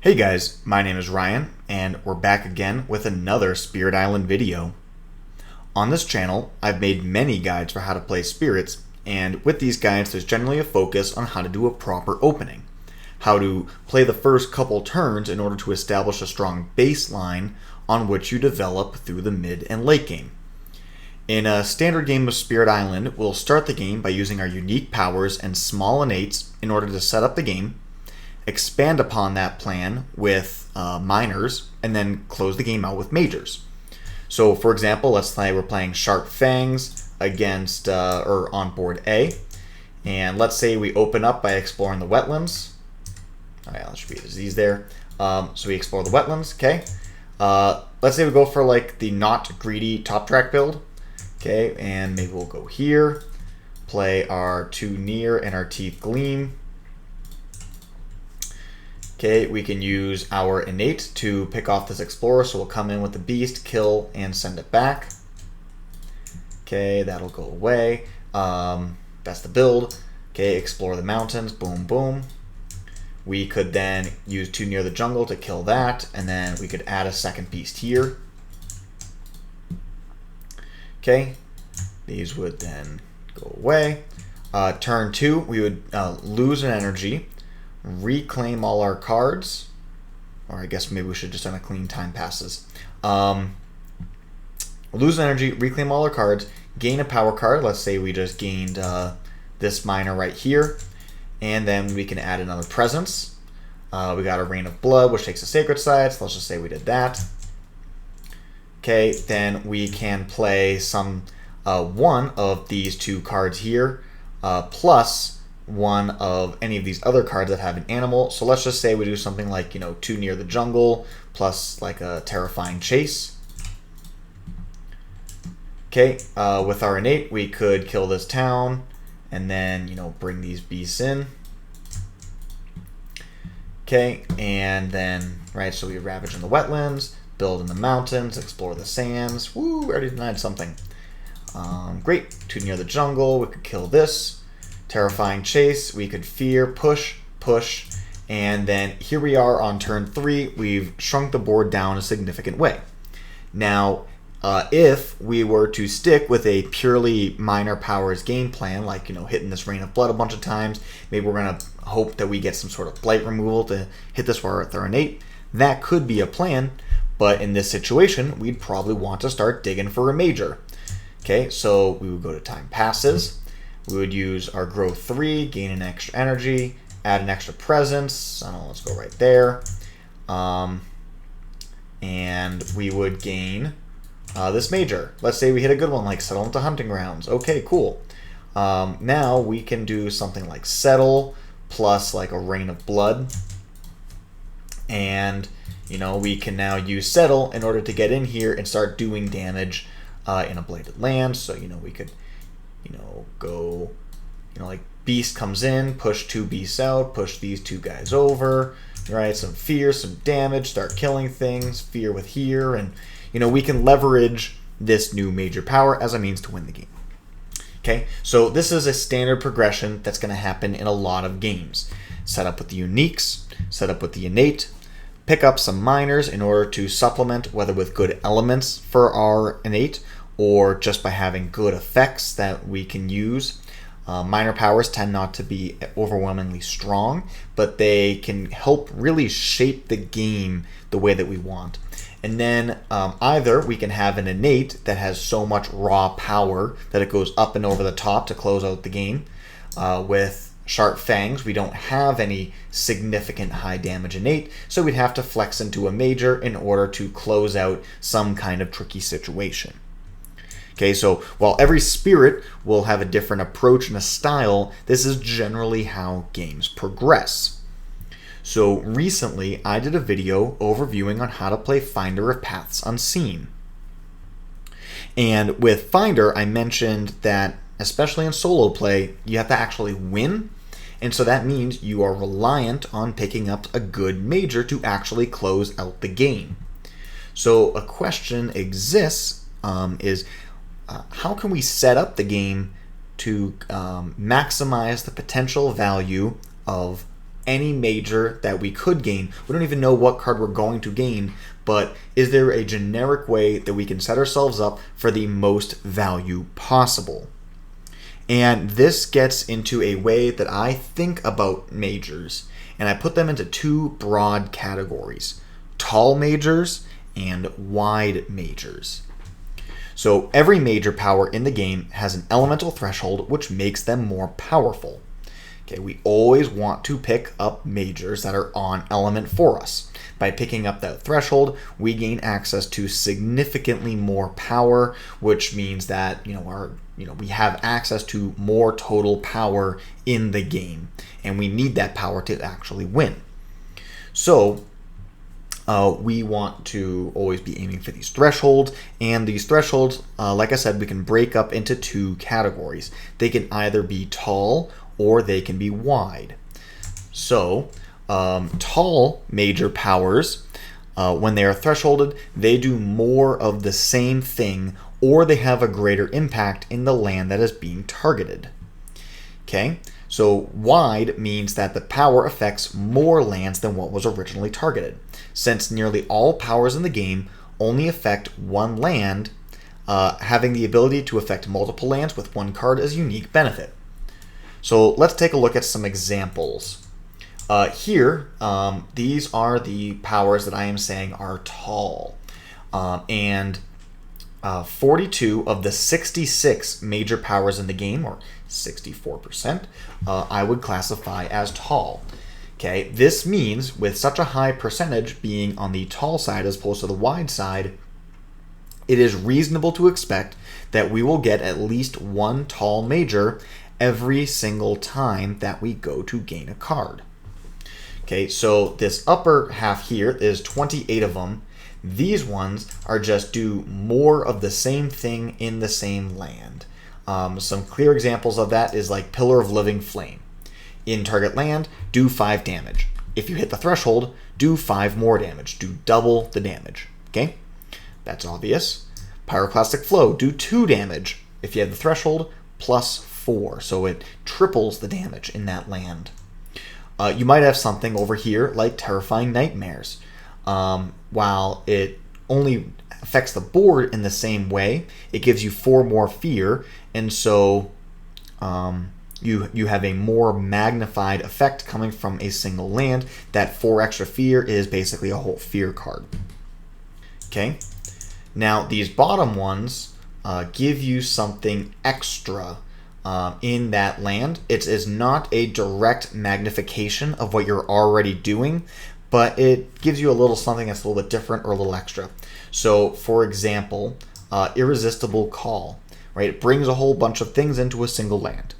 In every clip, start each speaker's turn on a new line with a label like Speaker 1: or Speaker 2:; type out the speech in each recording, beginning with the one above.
Speaker 1: Hey guys, my name is Ryan, and we're back again with another Spirit Island video. On this channel, I've made many guides for how to play spirits, and with these guides there's generally a focus on how to do a proper opening, how to play the first couple turns in order to establish a strong baseline on which you develop through the mid and late game. In a standard game of Spirit Island, we'll start the game by using our unique powers and small innates in order to set up the game, expand upon that plan with minors, and then close the game out with majors. So for example, let's say we're playing Sharp Fangs against or on board A, and let's say we open up by exploring the wetlands. All right, that should be a disease there. So we explore the wetlands, okay? Let's say we go for like the not greedy top track build, okay? And maybe we'll go here, play our two near and our teeth gleam. Okay, we can use our innate to pick off this explorer, so we'll come in with the beast, kill, and send it back. Okay, that'll go away. That's the build. Okay, explore the mountains, boom, boom. We could then use two near the jungle to kill that, and then we could add a second beast here. Okay, these would then go away. Turn 2, we would lose an energy, reclaim all our cards, or I guess maybe we should just on a clean time passes. Lose energy, reclaim all our cards, gain a power card. Let's say we just gained this minor right here, and then we can add another presence. We got a Rain of Blood, which takes a sacred side, so let's just say we did that. Okay, then we can play some one of these two cards here, plus one of any of these other cards that have an animal. So let's just say we do something like, two near the jungle plus like a terrifying chase. Okay, with our innate, we could kill this town and then, bring these beasts in. Okay, and then, right, so we ravage in the wetlands, build in the mountains, explore the sands. Woo, we already denied something. Great, two near the jungle, we could kill this. Terrifying chase, we could fear, push, and then here we are on turn 3. We've shrunk the board down a significant way. Now, if we were to stick with a purely minor powers game plan, like, hitting this Rain of Blood a bunch of times, maybe we're going to hope that we get some sort of blight removal to hit this with our innate, that could be a plan, but in this situation, we'd probably want to start digging for a major. Okay, so we would go to time passes. We would use our grow 3, gain an extra energy, add an extra presence. I don't know, let's go right there. And we would gain this major. Let's say we hit a good one like settle into hunting grounds. Okay, cool. Now we can do something like settle plus like a Rain of Blood. And, we can now use settle in order to get in here and start doing damage in a bladed land. So, we could go, like beast comes in, push 2 beasts out, push these 2 guys over, right? Some fear, some damage, start killing things, fear with here, and, we can leverage this new major power as a means to win the game. Okay, so this is a standard progression that's going to happen in a lot of games. Set up with the uniques, set up with the innate, pick up some minors in order to supplement, whether with good elements for our innate, or just by having good effects that we can use. Minor powers tend not to be overwhelmingly strong, but they can help really shape the game the way that we want. And then either we can have an innate that has so much raw power that it goes up and over the top to close out the game. With Sharp Fangs, we don't have any significant high damage innate, so we'd have to flex into a major in order to close out some kind of tricky situation. Okay, so while every spirit will have a different approach and a style, this is generally how games progress. So recently, I did a video overviewing on how to play Finder of Paths Unseen. And with Finder, I mentioned that, especially in solo play, you have to actually win. And so that means you are reliant on picking up a good major to actually close out the game. So a question exists is, how can we set up the game to maximize the potential value of any major that we could gain. We don't even know what card we're going to gain, but is there a generic way that we can set ourselves up for the most value possible? And this gets into a way that I think about majors, and I put them into two broad categories: tall majors and wide majors. So every major power in the game has an elemental threshold, which makes them more powerful. Okay, we always want to pick up majors that are on element for us. By picking up that threshold, we gain access to significantly more power, which means that we have access to more total power in the game, and we need that power to actually win. So we want to always be aiming for these thresholds, and these thresholds, like I said, we can break up into two categories. They can either be tall or they can be wide. So tall major powers, when they are thresholded, they do more of the same thing, or they have a greater impact in the land that is being targeted. Okay, so wide means that the power affects more lands than what was originally targeted. Since nearly all powers in the game only affect one land, having the ability to affect multiple lands with one card is a unique benefit. So let's take a look at some examples. Here, these are the powers that I am saying are tall. And 42 of the 66 major powers in the game, or 64%, I would classify as tall. Okay, this means with such a high percentage being on the tall side as opposed to the wide side, it is reasonable to expect that we will get at least one tall major every single time that we go to gain a card. Okay, so this upper half here is 28 of them. These ones are just do more of the same thing in the same land. Some clear examples of that is like Pillar of Living Flame. In target land, do 5 damage. If you hit the threshold, do 5 more damage. Do double the damage. Okay? That's obvious. Pyroclastic Flow, do 2 damage. If you have the threshold, plus 4. So it triples the damage in that land. You might have something over here like Terrifying Nightmares. While it only affects the board in the same way, it gives you 4 more fear, and so you have a more magnified effect coming from a single land. That 4 extra fear is basically a whole fear card. Okay, now these bottom ones give you something extra in that land. It is not a direct magnification of what you're already doing, but it gives you a little something that's a little bit different or a little extra. So, for example, Irresistible Call, right? It brings a whole bunch of things into a single land.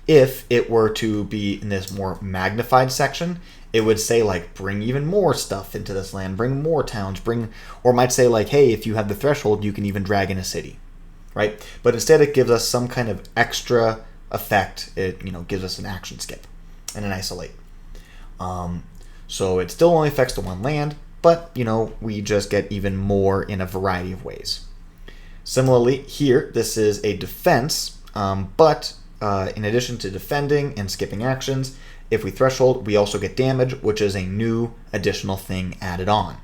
Speaker 1: If it were to be in this more magnified section, it would say like, bring even more stuff into this land, bring more towns, or it might say like, hey, if you have the threshold, you can even drag in a city, right? But instead it gives us some kind of extra effect. It gives us an action skip and an isolate. So it still only affects the one land, but we just get even more in a variety of ways. Similarly, here this is a defense, but in addition to defending and skipping actions, if we threshold, we also get damage, which is a new additional thing added on.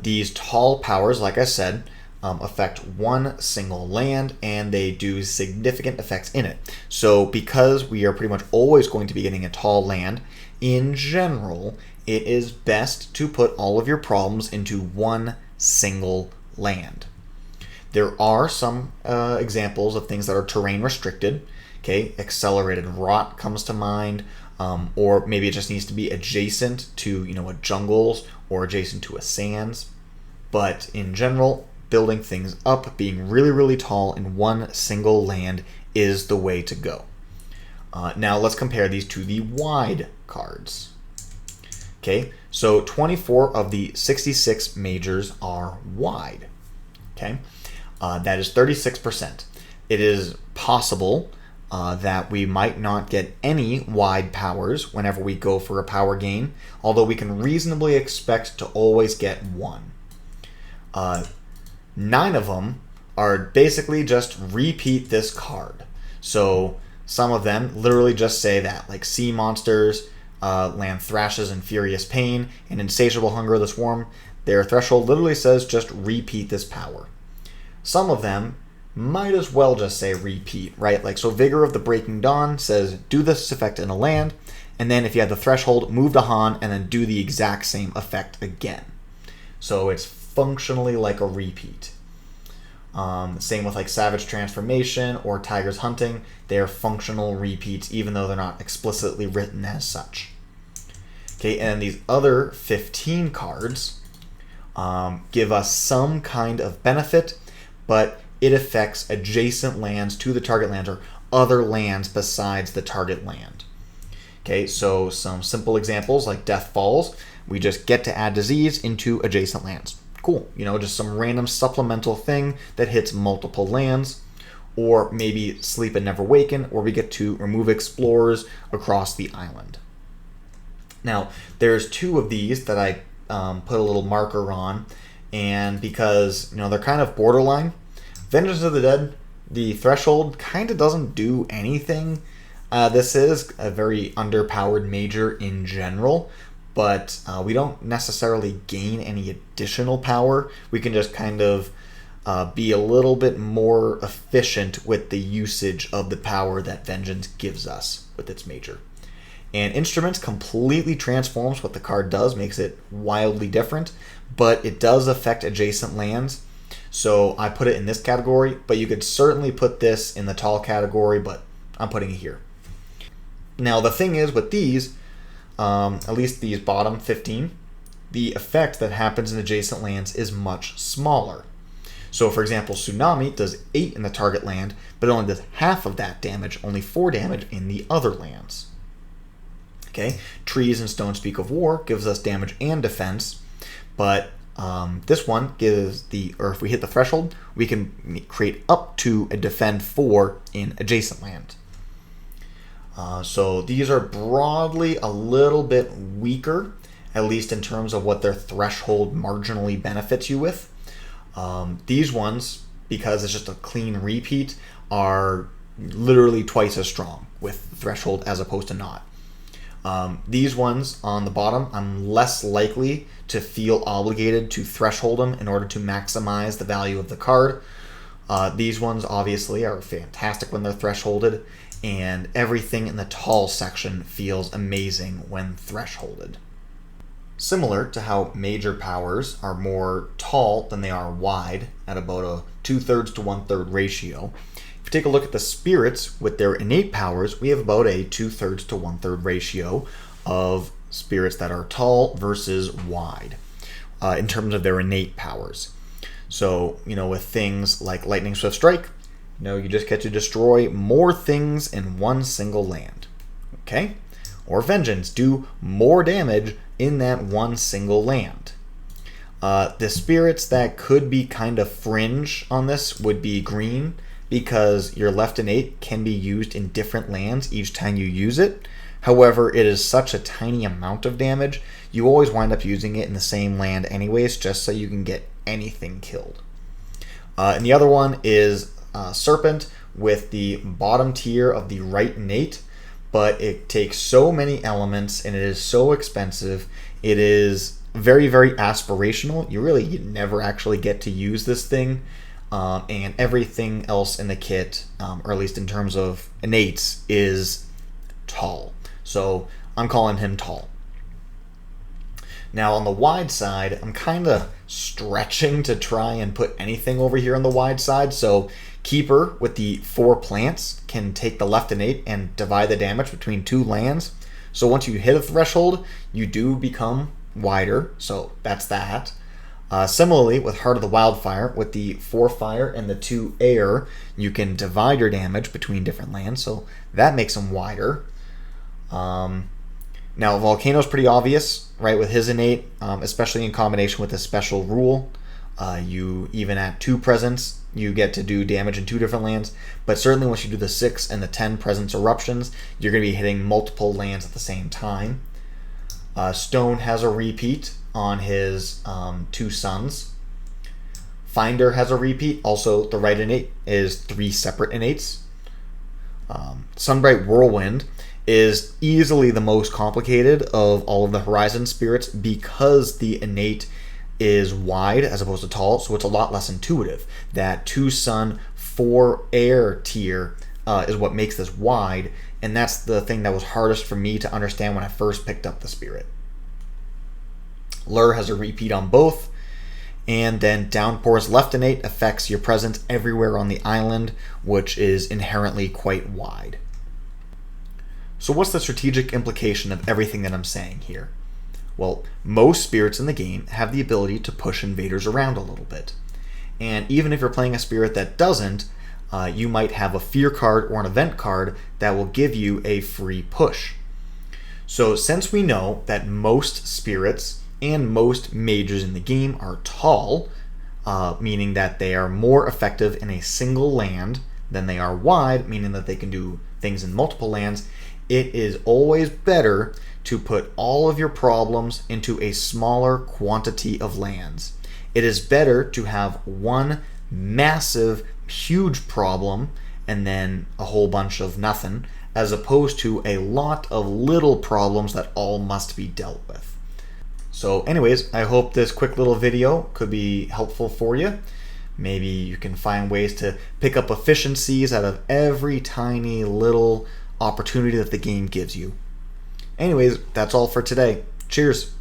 Speaker 1: These tall powers, like I said, affect one single land, and they do significant effects in it. So because we are pretty much always going to be getting a tall land, in general, it is best to put all of your problems into one single land. There are some examples of things that are terrain restricted. Okay, Accelerated Rot comes to mind, or maybe it just needs to be adjacent to a jungles or adjacent to a sands. But in general, building things up, being really, really tall in one single land is the way to go. Now let's compare these to the wide cards. Okay, so 24 of the 66 majors are wide. Okay, that is 36%. It is possible that we might not get any wide powers whenever we go for a power gain, although we can reasonably expect to always get one. 9 of them are basically just repeat this card. So some of them literally just say that, like sea monsters, land thrashes in furious pain and insatiable hunger of the swarm, their threshold literally says just repeat this power. Some of them might as well just say repeat, right? Like, so Vigor of the Breaking Dawn says do this effect in a land, and then if you have the threshold, move to Han and then do the exact same effect again. So it's functionally like a repeat. Same with like Savage Transformation or Tiger's Hunting. They are functional repeats even though they're not explicitly written as such. Okay, and these other 15 cards give us some kind of benefit, but it affects adjacent lands to the target land or other lands besides the target land. Okay, so some simple examples like Death Falls, we just get to add disease into adjacent lands. Cool, just some random supplemental thing that hits multiple lands. Or maybe Sleep and Never Waken, where we get to remove explorers across the island. Now, there's 2 of these that I put a little marker on, and because they're kind of borderline. Vengeance of the Dead, the threshold kind of doesn't do anything. This is a very underpowered major in general, but we don't necessarily gain any additional power. We can just kind of be a little bit more efficient with the usage of the power that Vengeance gives us with its major. And Instruments completely transforms what the card does, makes it wildly different, but it does affect adjacent lands. So I put it in this category, but you could certainly put this in the tall category, but I'm putting it here. Now the thing is with these, at least these bottom 15, the effect that happens in adjacent lands is much smaller. So for example, Tsunami does 8 in the target land, but it only does half of that damage, only 4 damage in the other lands. Okay, Trees and Stone Speak of War gives us damage and defense, but this one gives if we hit the threshold, we can create up to a defend 4 in adjacent land. So these are broadly a little bit weaker, at least in terms of what their threshold marginally benefits you with. These ones, because it's just a clean repeat, are literally twice as strong with threshold as opposed to not. These ones on the bottom, I'm less likely to feel obligated to threshold them in order to maximize the value of the card. These ones obviously are fantastic when they're thresholded, and everything in the tall section feels amazing when thresholded. Similar to how major powers are more tall than they are wide at about a 2/3 to 1/3 ratio, if you take a look at the spirits with their innate powers, we have about a 2/3 to 1/3 ratio of spirits that are tall versus wide in terms of their innate powers. So, with things like Lightning Swift Strike, you just get to destroy more things in one single land. Okay? Or Vengeance, do more damage in that one single land. The spirits that could be kind of fringe on this would be green, because your left innate can be used in different lands each time you use it. However, it is such a tiny amount of damage, you always wind up using it in the same land anyways, just so you can get anything killed. And the other one is Serpent with the bottom tier of the right innate, but it takes so many elements and it is so expensive. It is very, very aspirational. You never actually get to use this thing. And everything else in the kit, or at least in terms of innates, is tall. So I'm calling him tall. Now on the wide side, I'm kind of stretching to try and put anything over here on the wide side. So Keeper with the 4 plants can take the left innate and divide the damage between 2 lands. So once you hit a threshold, you do become wider. So that's that. Similarly, with Heart of the Wildfire, with the 4 fire and the 2 air, you can divide your damage between different lands, so that makes them wider. Now, Volcano's pretty obvious, right, with his innate, especially in combination with a special rule. You even at 2 presence, you get to do damage in 2 different lands, but certainly once you do the 6 and the 10 presence eruptions, you're going to be hitting multiple lands at the same time. Stone has a repeat on his 2 sons. Finder has a repeat. Also, the right innate is 3 separate innates. Sunbright Whirlwind is easily the most complicated of all of the Horizon spirits because the innate is wide as opposed to tall, so it's a lot less intuitive. That 2 sun, 4 air tier is what makes this wide, and that's the thing that was hardest for me to understand when I first picked up the spirit. Lure has a repeat on both, and then Downpour's left innate affects your presence everywhere on the island, which is inherently quite wide. So what's the strategic implication of everything that I'm saying here? Well, most spirits in the game have the ability to push invaders around a little bit. And even if you're playing a spirit that doesn't, you might have a fear card or an event card that will give you a free push. So since we know that most spirits and most mages in the game are tall, meaning that they are more effective in a single land than they are wide, meaning that they can do things in multiple lands, it is always better to put all of your problems into a smaller quantity of lands. It is better to have one massive, huge problem and then a whole bunch of nothing, as opposed to a lot of little problems that all must be dealt with. So anyways, I hope this quick little video could be helpful for you. Maybe you can find ways to pick up efficiencies out of every tiny little opportunity that the game gives you. Anyways, that's all for today. Cheers.